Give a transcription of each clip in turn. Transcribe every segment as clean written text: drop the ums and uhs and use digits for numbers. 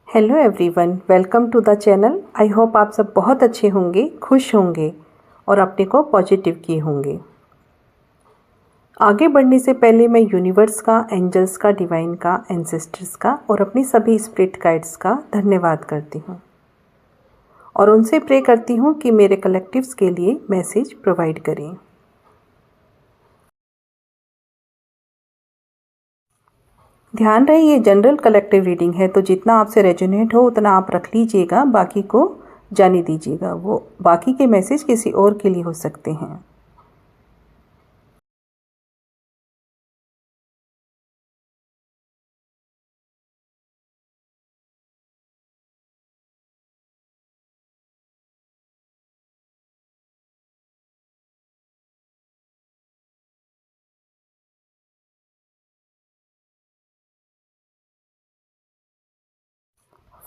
Hello everyone, welcome to the channel. I hope आप सब बहुत अच्छे होंगे, खुश होंगे और अपने को पॉजिटिव किए होंगे। आगे बढ़ने से पहले मैं यूनिवर्स का, एंजल्स का, डिवाइन का, एंसेस्टर्स का और अपनी सभी स्पिरिट गाइड्स का धन्यवाद करती हूँ और उनसे प्रे करती हूँ कि मेरे कलेक्टिव्स के लिए मैसेज प्रोवाइड करें। ध्यान रहे ये जनरल कलेक्टिव रीडिंग है, तो जितना आपसे रेजोनेट हो उतना आप रख लीजिएगा, बाकी को जाने दीजिएगा। वो बाकी के मैसेज किसी और के लिए हो सकते हैं।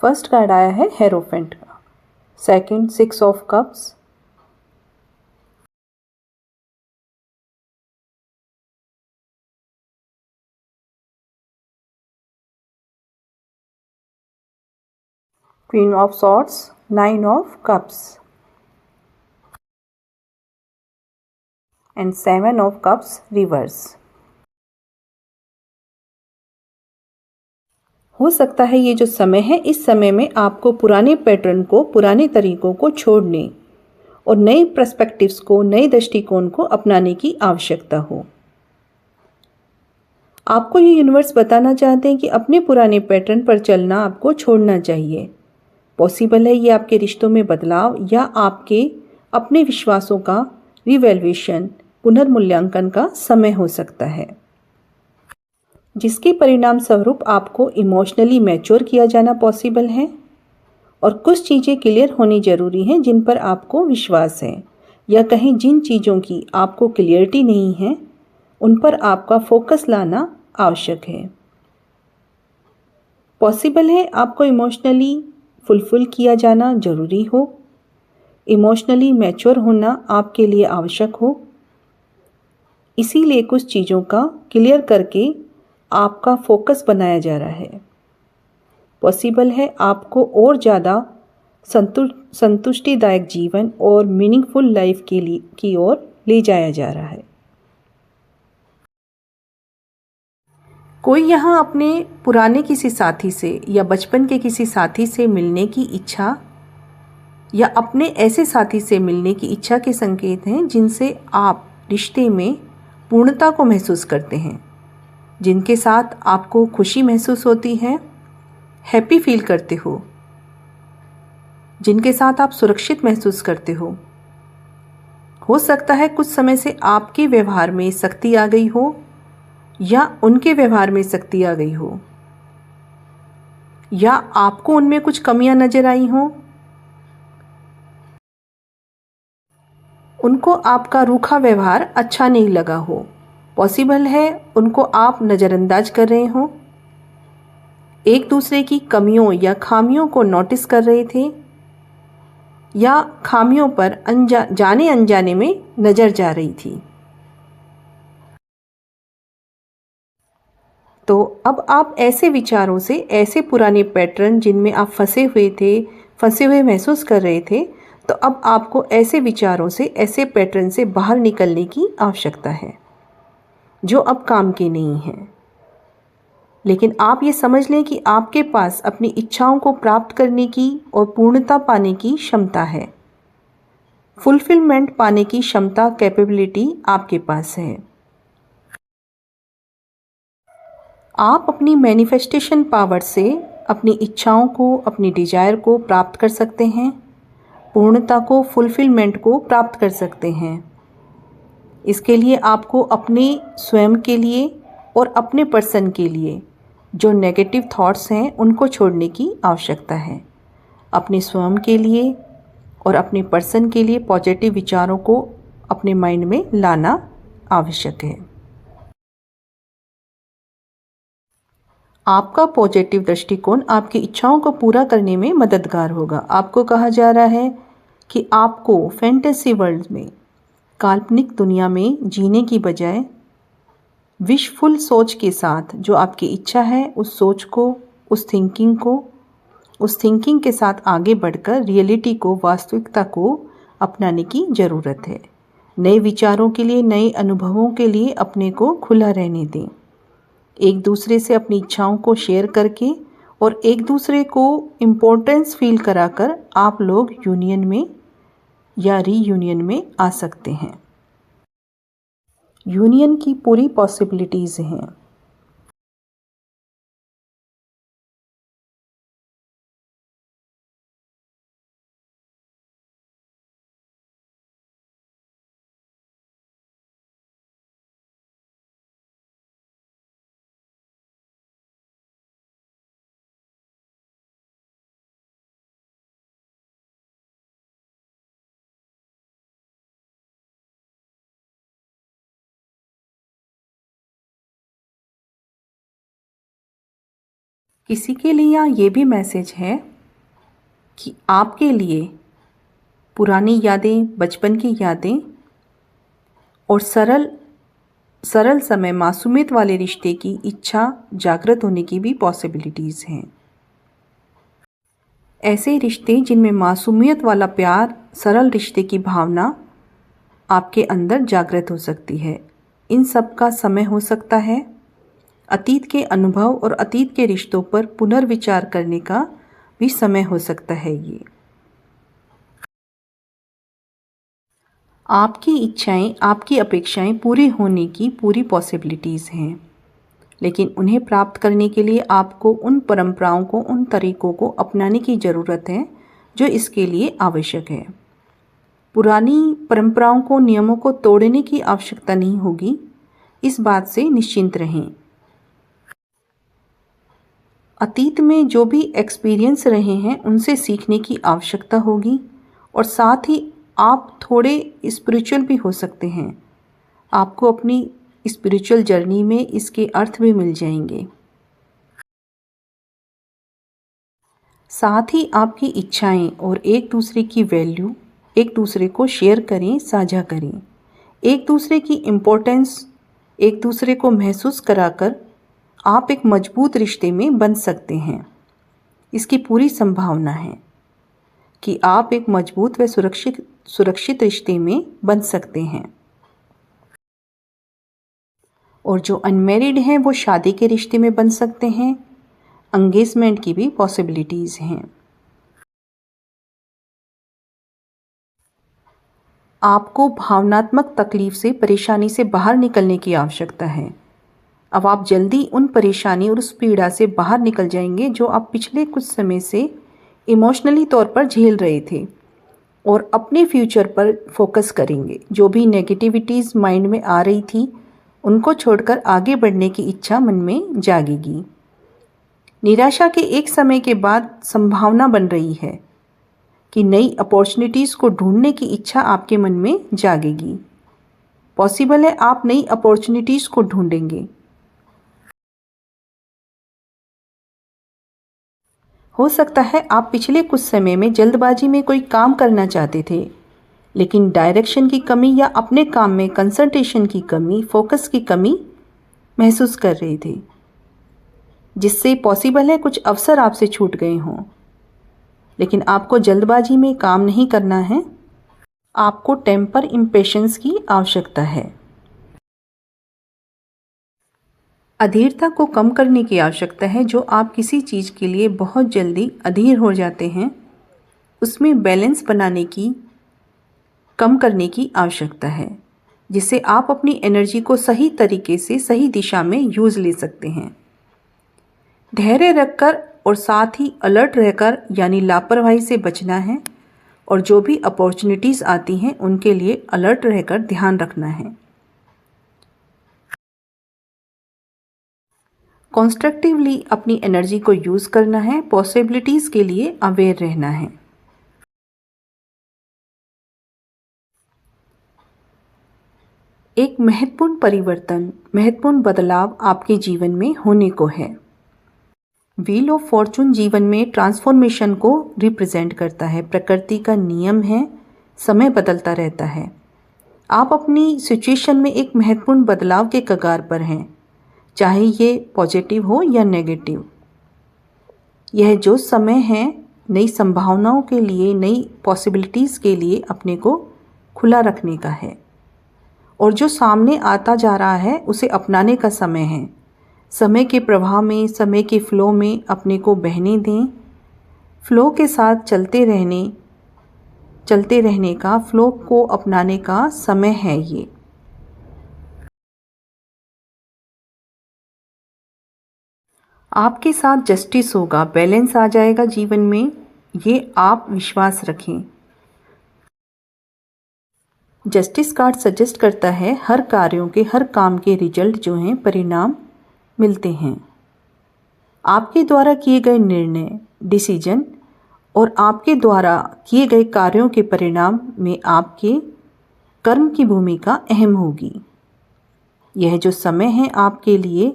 फर्स्ट कार्ड आया है हेरोफेंट का, second 6 of cups, queen of swords, 9 of cups and 7 of cups reverse. हो सकता है ये जो समय है, इस समय में आपको पुराने पैटर्न को, पुराने तरीकों को छोड़ने और नए पर्सपेक्टिव्स को, नए दृष्टिकोण को अपनाने की आवश्यकता हो। आपको ये यूनिवर्स बताना चाहते हैं कि अपने पुराने पैटर्न पर चलना आपको छोड़ना चाहिए। पॉसिबल है ये आपके रिश्तों में बदलाव या आपके अपने विश्वासों का रिवैल्यूएशन, पुनर्मूल्यांकन का समय हो सकता है, जिसके परिणाम स्वरूप आपको इमोशनली मैच्योर किया जाना पॉसिबल है और कुछ चीज़ें क्लियर होनी ज़रूरी हैं जिन पर आपको विश्वास है, या कहीं जिन चीज़ों की आपको क्लियरिटी नहीं है उन पर आपका फोकस लाना आवश्यक है। पॉसिबल है आपको इमोशनली फुलफिल किया जाना ज़रूरी हो, इमोशनली मैच्योर होना आपके लिए आवश्यक हो। इसीलिए कुछ चीज़ों का क्लियर करके आपका फोकस बनाया जा रहा है। पॉसिबल है आपको और ज़्यादा संतुष्टिदायक जीवन और मीनिंगफुल लाइफ के लिए की ओर ले जाया जा रहा है। कोई यहाँ अपने पुराने किसी साथी से या बचपन के किसी साथी से मिलने की इच्छा या अपने ऐसे साथी से मिलने की इच्छा के संकेत हैं जिनसे आप रिश्ते में पूर्णता को महसूस करते हैं, जिनके साथ आपको खुशी महसूस होती है, हैप्पी फील करते हो, जिनके साथ आप सुरक्षित महसूस करते हो। हो सकता है कुछ समय से आपके व्यवहार में सख्ती आ गई हो या उनके व्यवहार में सख्ती आ गई हो, या आपको उनमें कुछ कमियां नजर आई हो, उनको आपका रूखा व्यवहार अच्छा नहीं लगा हो। पॉसिबल है उनको आप नज़रअंदाज कर रहे हो, एक दूसरे की कमियों या खामियों को नोटिस कर रहे थे, या खामियों पर जाने अनजाने में नज़र जा रही थी। तो अब आप ऐसे विचारों से, ऐसे पुराने पैटर्न जिनमें आप फंसे हुए थे, फंसे हुए महसूस कर रहे थे, तो अब आपको ऐसे विचारों से, ऐसे पैटर्न से बाहर निकलने की आवश्यकता है जो अब काम के नहीं हैं। लेकिन आप ये समझ लें कि आपके पास अपनी इच्छाओं को प्राप्त करने की और पूर्णता पाने की क्षमता है, फुलफिलमेंट पाने की क्षमता, कैपेबिलिटी आपके पास है। आप अपनी मैनिफेस्टेशन पावर से अपनी इच्छाओं को, अपनी डिजायर को प्राप्त कर सकते हैं, पूर्णता को, फुलफिलमेंट को प्राप्त कर सकते हैं। इसके लिए आपको अपने स्वयं के लिए और अपने पर्सन के लिए जो नेगेटिव थॉट्स हैं उनको छोड़ने की आवश्यकता है। अपने स्वयं के लिए और अपने पर्सन के लिए पॉजिटिव विचारों को अपने माइंड में लाना आवश्यक है। आपका पॉजिटिव दृष्टिकोण आपकी इच्छाओं को पूरा करने में मददगार होगा। आपको कहा जा रहा है कि आपको फैंटेसी वर्ल्ड में, काल्पनिक दुनिया में जीने की बजाय विशफुल सोच के साथ जो आपकी इच्छा है, उस सोच को, उस थिंकिंग को उस थिंकिंग के साथ आगे बढ़कर रियलिटी को, वास्तविकता को अपनाने की ज़रूरत है। नए विचारों के लिए, नए अनुभवों के लिए अपने को खुला रहने दें। एक दूसरे से अपनी इच्छाओं को शेयर करके और एक दूसरे को इम्पोर्टेंस फील कराकर आप लोग यूनियन में या रीयूनियन में आ सकते हैं। यूनियन की पूरी पॉसिबिलिटीज़ हैं। किसी के लिए यहाँ ये भी मैसेज है कि आपके लिए पुरानी यादें, बचपन की यादें और सरल समय, मासूमियत वाले रिश्ते की इच्छा जागृत होने की भी पॉसिबिलिटीज़ हैं। ऐसे रिश्ते जिनमें मासूमियत वाला प्यार, सरल रिश्ते की भावना आपके अंदर जागृत हो सकती है। इन सब का समय हो सकता है। अतीत के अनुभव और अतीत के रिश्तों पर पुनर्विचार करने का भी समय हो सकता है। ये आपकी इच्छाएं, आपकी अपेक्षाएं पूरी होने की पूरी पॉसिबिलिटीज़ हैं, लेकिन उन्हें प्राप्त करने के लिए आपको उन परंपराओं को, उन तरीकों को अपनाने की ज़रूरत है जो इसके लिए आवश्यक है। पुरानी परंपराओं को, नियमों को तोड़ने की आवश्यकता नहीं होगी, इस बात से निश्चिंत रहें। अतीत में जो भी एक्सपीरियंस रहे हैं उनसे सीखने की आवश्यकता होगी और साथ ही आप थोड़े स्पिरिचुअल भी हो सकते हैं। आपको अपनी स्पिरिचुअल जर्नी में इसके अर्थ भी मिल जाएंगे। साथ ही आपकी इच्छाएं और एक दूसरे की वैल्यू एक दूसरे को शेयर करें, साझा करें। एक दूसरे की इम्पोर्टेंस एक दूसरे को महसूस कराकर आप एक मजबूत रिश्ते में बन सकते हैं। इसकी पूरी संभावना है कि आप एक मजबूत व सुरक्षित रिश्ते में बन सकते हैं। और जो अनमैरिड हैं वो शादी के रिश्ते में बन सकते हैं। एंगेजमेंट की भी पॉसिबिलिटीज़ हैं। आपको भावनात्मक तकलीफ से, परेशानी से बाहर निकलने की आवश्यकता है। अब आप जल्दी उन परेशानी और उस पीड़ा से बाहर निकल जाएंगे जो आप पिछले कुछ समय से इमोशनली तौर पर झेल रहे थे, और अपने फ्यूचर पर फोकस करेंगे। जो भी नेगेटिविटीज़ माइंड में आ रही थी उनको छोड़कर आगे बढ़ने की इच्छा मन में जागेगी। निराशा के एक समय के बाद संभावना बन रही है कि नई अपॉर्चुनिटीज़ को ढूंढने की इच्छा आपके मन में जागेगी। पॉसिबल है आप नई अपॉर्चुनिटीज़ को ढूंढेंगे। हो सकता है आप पिछले कुछ समय में जल्दबाजी में कोई काम करना चाहते थे, लेकिन डायरेक्शन की कमी या अपने काम में कंसंट्रेशन की कमी, फोकस की कमी महसूस कर रहे थे, जिससे पॉसिबल है कुछ अवसर आपसे छूट गए हों। लेकिन आपको जल्दबाजी में काम नहीं करना है। आपको टेम्पर इम्पेशेंस की आवश्यकता है। अधीरता को कम करने की आवश्यकता है। जो आप किसी चीज़ के लिए बहुत जल्दी अधीर हो जाते हैं, उसमें बैलेंस बनाने की, कम करने की आवश्यकता है, जिससे आप अपनी एनर्जी को सही तरीके से, सही दिशा में यूज़ ले सकते हैं। धैर्य रखकर और साथ ही अलर्ट रहकर, यानी लापरवाही से बचना है, और जो भी अपॉर्चुनिटीज़ आती हैं उनके लिए अलर्ट रहकर ध्यान रखना है। कॉन्स्ट्रक्टिवली अपनी एनर्जी को यूज़ करना है। पॉसिबिलिटीज़ के लिए अवेयर रहना है। एक महत्वपूर्ण परिवर्तन, महत्वपूर्ण बदलाव आपके जीवन में होने को है। व्हील ऑफ फॉर्चून जीवन में ट्रांसफॉर्मेशन को रिप्रेजेंट करता है। प्रकृति का नियम है, समय बदलता रहता है। आप अपनी सिचुएशन में एक महत्वपूर्ण बदलाव के कगार पर हैं, चाहे ये पॉजिटिव हो या नेगेटिव। यह जो समय है नई संभावनाओं के लिए, नई पॉसिबिलिटीज़ के लिए अपने को खुला रखने का है। और जो सामने आता जा रहा है उसे अपनाने का समय है। समय के प्रवाह में, समय के फ्लो में अपने को बहने दें। फ्लो के साथ चलते रहने का, फ्लो को अपनाने का समय है ये। आपके साथ जस्टिस होगा, बैलेंस आ जाएगा जीवन में, ये आप विश्वास रखें। जस्टिस कार्ड सजेस्ट करता है हर कार्यों के, हर काम के रिजल्ट जो हैं, परिणाम मिलते हैं। आपके द्वारा किए गए निर्णय, डिसीजन और आपके द्वारा किए गए कार्यों के परिणाम में आपके कर्म की भूमिका अहम होगी। यह जो समय है आपके लिए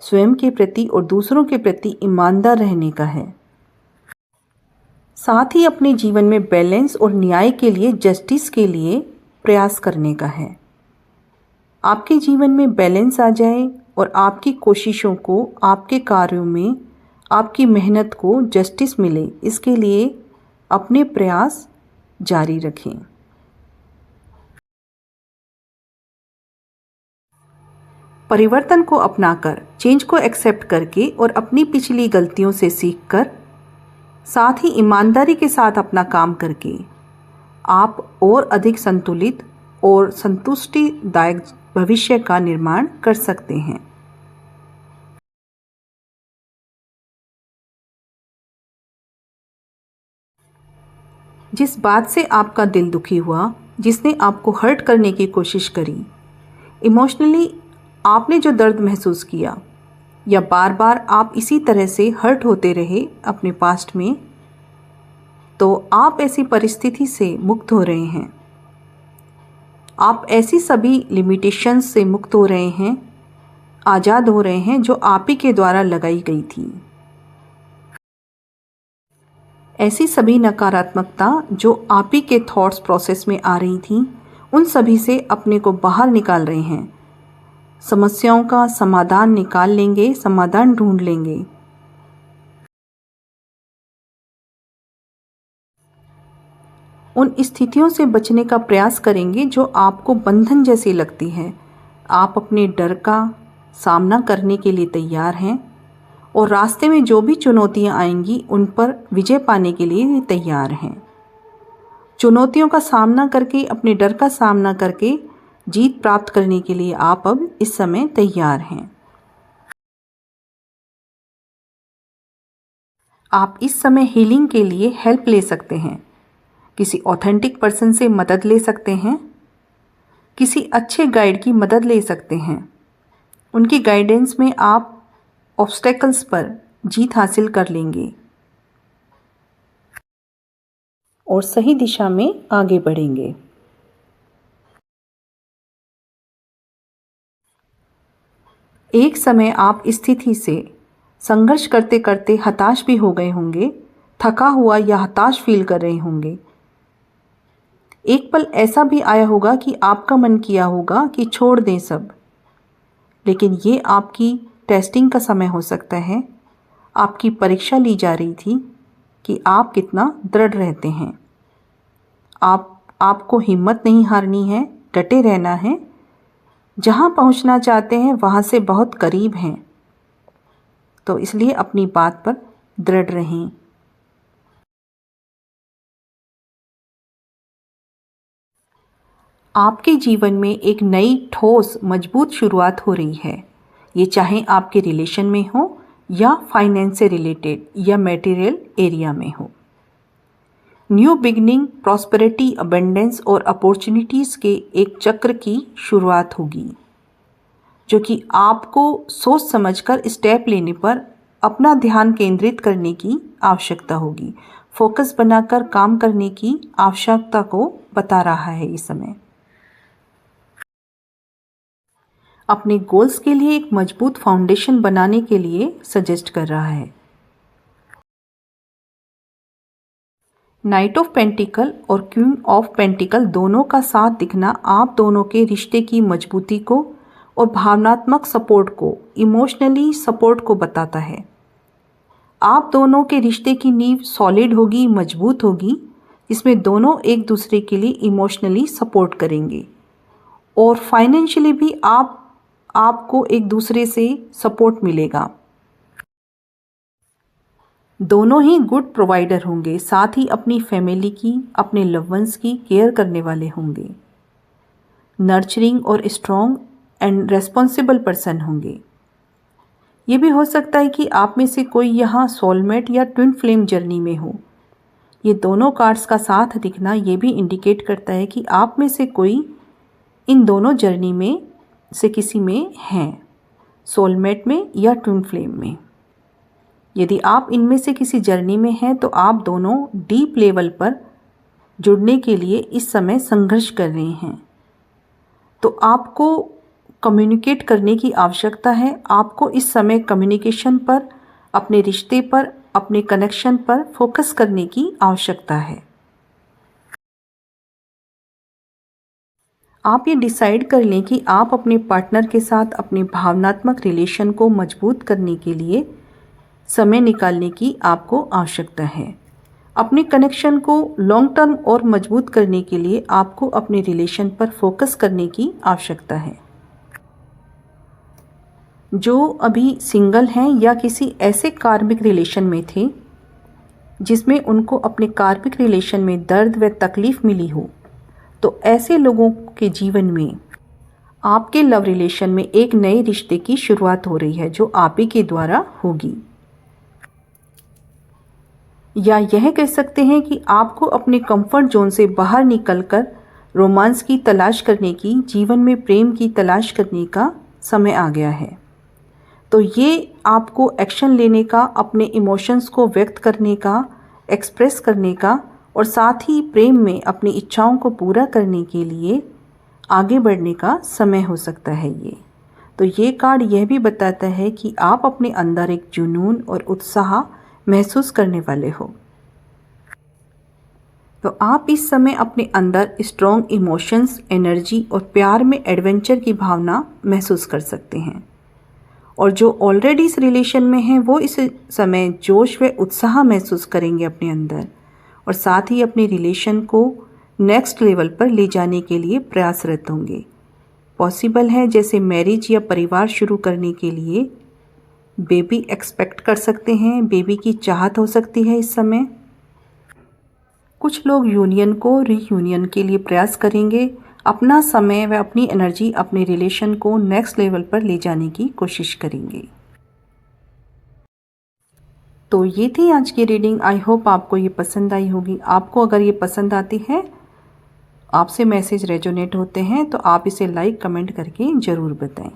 स्वयं के प्रति और दूसरों के प्रति ईमानदार रहने का है। साथ ही अपने जीवन में बैलेंस और न्याय के लिए, जस्टिस के लिए प्रयास करने का है। आपके जीवन में बैलेंस आ जाए और आपकी कोशिशों को, आपके कार्यों में, आपकी मेहनत को जस्टिस मिले, इसके लिए अपने प्रयास जारी रखें। परिवर्तन को अपनाकर, चेंज को एक्सेप्ट करके और अपनी पिछली गलतियों से सीखकर, साथ ही ईमानदारी के साथ अपना काम करके आप और अधिक संतुलित और संतुष्टिदायक भविष्य का निर्माण कर सकते हैं। जिस बात से आपका दिल दुखी हुआ, जिसने आपको हर्ट करने की कोशिश करी, इमोशनली आपने जो दर्द महसूस किया, या बार बार आप इसी तरह से हर्ट होते रहे अपने पास्ट में, तो आप ऐसी परिस्थिति से मुक्त हो रहे हैं। आप ऐसी सभी लिमिटेशंस से मुक्त हो रहे हैं, आज़ाद हो रहे हैं जो आप ही के द्वारा लगाई गई थी। ऐसी सभी नकारात्मकता जो आप ही के थॉट्स प्रोसेस में आ रही थी, उन सभी से अपने को बाहर निकाल रहे हैं। समस्याओं का समाधान निकाल लेंगे, समाधान ढूंढ लेंगे। उन स्थितियों से बचने का प्रयास करेंगे जो आपको बंधन जैसी लगती है। आप अपने डर का सामना करने के लिए तैयार हैं और रास्ते में जो भी चुनौतियां आएंगी उन पर विजय पाने के लिए तैयार हैं। चुनौतियों का सामना करके, अपने डर का सामना करके जीत प्राप्त करने के लिए आप अब इस समय तैयार हैं। आप इस समय हीलिंग के लिए हेल्प ले सकते हैं। किसी ऑथेंटिक पर्सन से मदद ले सकते हैं, किसी अच्छे गाइड की मदद ले सकते हैं। उनकी गाइडेंस में आप ऑब्स्टेकल्स पर जीत हासिल कर लेंगे और सही दिशा में आगे बढ़ेंगे। एक समय आप स्थिति से संघर्ष करते करते हताश भी हो गए होंगे, थका हुआ या हताश फील कर रहे होंगे। एक पल ऐसा भी आया होगा कि आपका मन किया होगा कि छोड़ दें सब, लेकिन ये आपकी टेस्टिंग का समय हो सकता है। आपकी परीक्षा ली जा रही थी कि आप कितना दृढ़ रहते हैं। आपको हिम्मत नहीं हारनी है, डटे रहना है। जहाँ पहुँचना चाहते हैं वहाँ से बहुत करीब हैं, तो इसलिए अपनी बात पर दृढ़ रहें। आपके जीवन में एक नई ठोस मजबूत शुरुआत हो रही है। ये चाहे आपके रिलेशन में हो या फाइनेंस से रिलेटेड या मटेरियल एरिया में हो। न्यू बिगनिंग, प्रॉस्पेरिटी, अबंडेंस और अपॉर्चुनिटीज़ के एक चक्र की शुरुआत होगी, जो कि आपको सोच समझकर स्टेप लेने पर अपना ध्यान केंद्रित करने की आवश्यकता होगी। फोकस बनाकर काम करने की आवश्यकता को बता रहा है इस समय। अपने गोल्स के लिए एक मजबूत फाउंडेशन बनाने के लिए सजेस्ट कर रहा है। नाइट ऑफ पेंटिकल और क्वीन ऑफ पेंटिकल दोनों का साथ दिखना आप दोनों के रिश्ते की मजबूती को और भावनात्मक सपोर्ट को, इमोशनली सपोर्ट को बताता है। आप दोनों के रिश्ते की नींव सॉलिड होगी, मजबूत होगी, जिसमें दोनों एक दूसरे के लिए इमोशनली सपोर्ट करेंगे और फाइनेंशियली भी आपको एक दूसरे से सपोर्ट मिलेगा। दोनों ही गुड प्रोवाइडर होंगे, साथ ही अपनी फैमिली की, अपने लव वंस की केयर करने वाले होंगे। नर्चरिंग और स्ट्रॉन्ग एंड रेस्पॉन्सिबल पर्सन होंगे। ये भी हो सकता है कि आप में से कोई यहाँ सोलमेट या ट्विन फ्लेम जर्नी में हो। ये दोनों कार्ड्स का साथ दिखना ये भी इंडिकेट करता है कि आप में से कोई इन दोनों जर्नी में से किसी में हैं, सोलमेट में या ट्विन फ्लेम में। यदि आप इनमें से किसी जर्नी में हैं तो आप दोनों डीप लेवल पर जुड़ने के लिए इस समय संघर्ष कर रहे हैं। तो आपको कम्युनिकेट करने की आवश्यकता है। आपको इस समय कम्युनिकेशन पर, अपने रिश्ते पर, अपने कनेक्शन पर फोकस करने की आवश्यकता है। आप ये डिसाइड कर लें कि आप अपने पार्टनर के साथ अपने भावनात्मक रिलेशन को मजबूत करने के लिए समय निकालने की आपको आवश्यकता है। अपने कनेक्शन को लॉन्ग टर्म और मजबूत करने के लिए आपको अपने रिलेशन पर फोकस करने की आवश्यकता है। जो अभी सिंगल हैं या किसी ऐसे कार्मिक रिलेशन में थे जिसमें उनको अपने कार्मिक रिलेशन में दर्द व तकलीफ मिली हो, तो ऐसे लोगों के जीवन में आपके लव रिलेशन में एक नए रिश्ते की शुरुआत हो रही है जो आप ही के द्वारा होगी। या यह कह सकते हैं कि आपको अपने कंफर्ट जोन से बाहर निकलकर रोमांस की तलाश करने की, जीवन में प्रेम की तलाश करने का समय आ गया है। तो ये आपको एक्शन लेने का, अपने इमोशंस को व्यक्त करने का, एक्सप्रेस करने का और साथ ही प्रेम में अपनी इच्छाओं को पूरा करने के लिए आगे बढ़ने का समय हो सकता है ये। तो ये कार्ड यह भी बताता है कि आप अपने अंदर एक जुनून और उत्साह महसूस करने वाले हो। तो आप इस समय अपने अंदर स्ट्रॉन्ग इमोशंस, एनर्जी और प्यार में एडवेंचर की भावना महसूस कर सकते हैं। और जो ऑलरेडी इस रिलेशन में हैं वो इस समय जोश व उत्साह महसूस करेंगे अपने अंदर और साथ ही अपने रिलेशन को नेक्स्ट लेवल पर ले जाने के लिए प्रयासरत होंगे। पॉसिबल है जैसे मैरिज या परिवार शुरू करने के लिए बेबी एक्सपेक्ट कर सकते हैं, बेबी की चाहत हो सकती है इस समय। कुछ लोग यूनियन को रीयूनियन के लिए प्रयास करेंगे, अपना समय व अपनी एनर्जी अपने रिलेशन को नेक्स्ट लेवल पर ले जाने की कोशिश करेंगे। तो ये थी आज की रीडिंग। आई होप आपको ये पसंद आई होगी। आपको अगर ये पसंद आती है, आपसे मैसेज रेजोनेट होते हैं, तो आप इसे लाइक कमेंट करके ज़रूर बताएं।